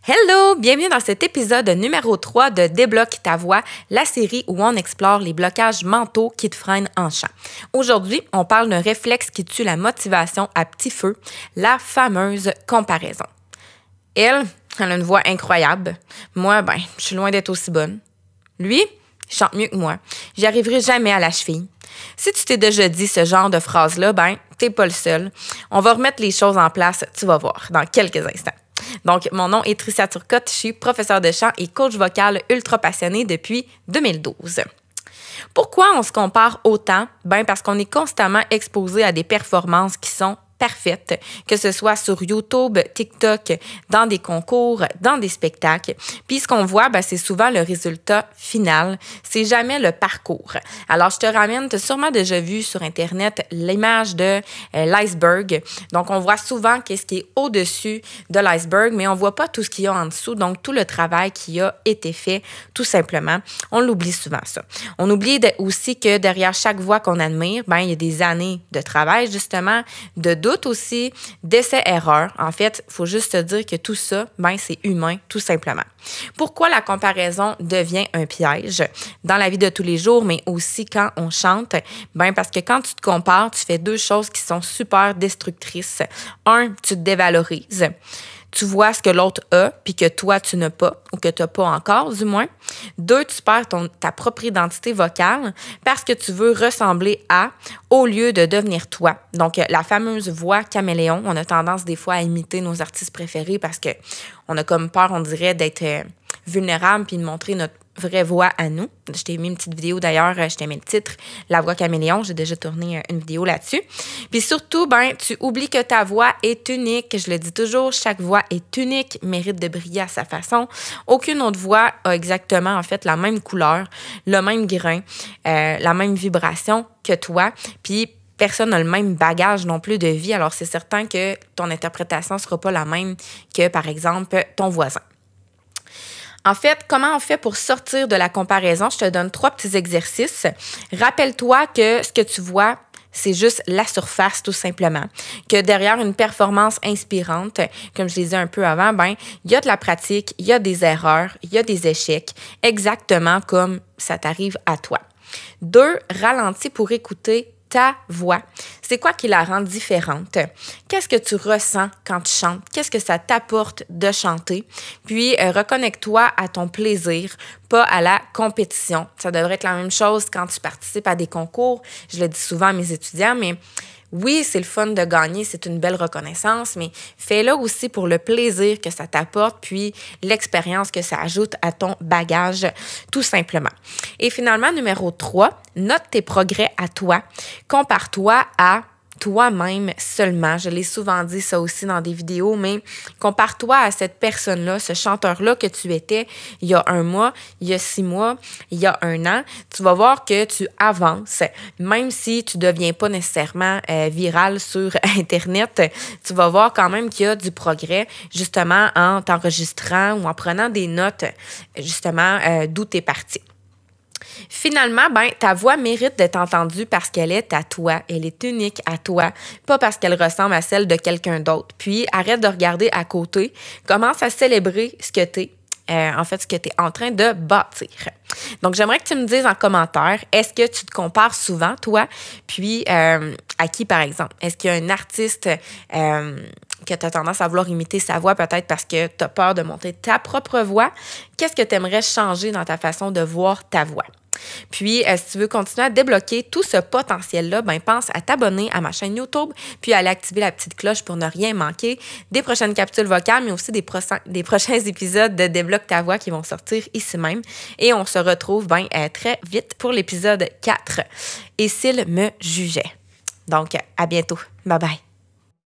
Hello! Bienvenue dans cet épisode numéro 3 de Débloque ta voix, la série où on explore les blocages mentaux qui te freinent en chant. Aujourd'hui, on parle d'un réflexe qui tue la motivation à petit feu, la fameuse comparaison. Elle a une voix incroyable. Moi, je suis loin d'être aussi bonne. Lui, il chante mieux que moi. J'y arriverai jamais à la cheville. Si tu t'es déjà dit ce genre de phrase-là, t'es pas le seul. On va remettre les choses en place, tu vas voir, dans quelques instants. Donc, mon nom est Tricia Turcotte, je suis professeure de chant et coach vocal ultra passionnée depuis 2012. Pourquoi on se compare autant? Parce qu'on est constamment exposé à des performances qui sont parfaites, que ce soit sur YouTube, TikTok, dans des concours, dans des spectacles. Puis ce qu'on voit, c'est souvent le résultat final. C'est jamais le parcours. Alors, je te ramène, tu as sûrement déjà vu sur Internet l'image de l'iceberg. Donc, on voit souvent qu'est-ce qui est au-dessus de l'iceberg, mais on voit pas tout ce qu'il y a en dessous, donc tout le travail qui a été fait, tout simplement. On l'oublie souvent, ça. On oublie aussi que derrière chaque voix qu'on admire, il y a des années de travail, justement, de doute aussi, d'essais-erreurs. En fait, il faut juste te dire que tout ça, c'est humain, tout simplement. Pourquoi la comparaison devient un piège dans la vie de tous les jours, mais aussi quand on chante? Parce que quand tu te compares, tu fais deux choses qui sont super destructrices. Un, tu te dévalorises. Tu vois ce que l'autre a, puis que toi, tu n'as pas, ou que tu n'as pas encore, du moins. Deux, tu perds ta propre identité vocale parce que tu veux ressembler à, au lieu de devenir toi. Donc, la fameuse voix caméléon, on a tendance des fois à imiter nos artistes préférés parce que on a comme peur, on dirait, d'être vulnérable puis de montrer notre vraie voix à nous. Je t'ai mis une petite vidéo d'ailleurs, je t'ai mis le titre « La voix caméléon », j'ai déjà tourné une vidéo là-dessus. Puis surtout, tu oublies que ta voix est unique. Je le dis toujours, chaque voix est unique, mérite de briller à sa façon. Aucune autre voix a exactement, en fait, la même couleur, le même grain, la même vibration que toi. Puis personne n'a le même bagage non plus de vie. Alors, c'est certain que ton interprétation ne sera pas la même que, par exemple, ton voisin. En fait, comment on fait pour sortir de la comparaison? Je te donne 3 petits exercices. Rappelle-toi que ce que tu vois, c'est juste la surface, tout simplement. Que derrière une performance inspirante, comme je l'ai dit un peu avant, il y a de la pratique, il y a des erreurs, il y a des échecs, exactement comme ça t'arrive à toi. 2, ralentis pour écouter ta voix. C'est quoi qui la rend différente? Qu'est-ce que tu ressens quand tu chantes? Qu'est-ce que ça t'apporte de chanter? Puis, reconnecte-toi à ton plaisir, pas à la compétition. Ça devrait être la même chose quand tu participes à des concours. Je le dis souvent à mes étudiants, mais oui, c'est le fun de gagner, c'est une belle reconnaissance, mais fais-le aussi pour le plaisir que ça t'apporte, puis l'expérience que ça ajoute à ton bagage, tout simplement. Et finalement, numéro 3, note tes progrès à toi. Compare-toi à toi-même seulement. Je l'ai souvent dit ça aussi dans des vidéos, mais compare-toi à cette personne-là, ce chanteur-là que tu étais il y a 1 mois, il y a 6 mois, il y a 1 an. Tu vas voir que tu avances, même si tu ne deviens pas nécessairement viral sur Internet. Tu vas voir quand même qu'il y a du progrès, justement, en t'enregistrant ou en prenant des notes, justement, d'où tu es parti. Finalement, ta voix mérite d'être entendue parce qu'elle est à toi, elle est unique à toi, pas parce qu'elle ressemble à celle de quelqu'un d'autre. Puis, arrête de regarder à côté, commence à célébrer ce que tu es. Ce que tu es en train de bâtir. Donc, j'aimerais que tu me dises en commentaire, est-ce que tu te compares souvent, toi? Puis, à qui, par exemple? Est-ce qu'il y a un artiste que tu as tendance à vouloir imiter sa voix, peut-être parce que tu as peur de monter ta propre voix? Qu'est-ce que tu aimerais changer dans ta façon de voir ta voix? Puis, si tu veux continuer à débloquer tout ce potentiel-là, pense à t'abonner à ma chaîne YouTube, puis à aller activer la petite cloche pour ne rien manquer des prochaines capsules vocales, mais aussi des prochains épisodes de Débloque ta voix qui vont sortir ici même. Et on se retrouve très vite pour l'épisode 4. Et s'il me jugeait. Donc, à bientôt. Bye bye.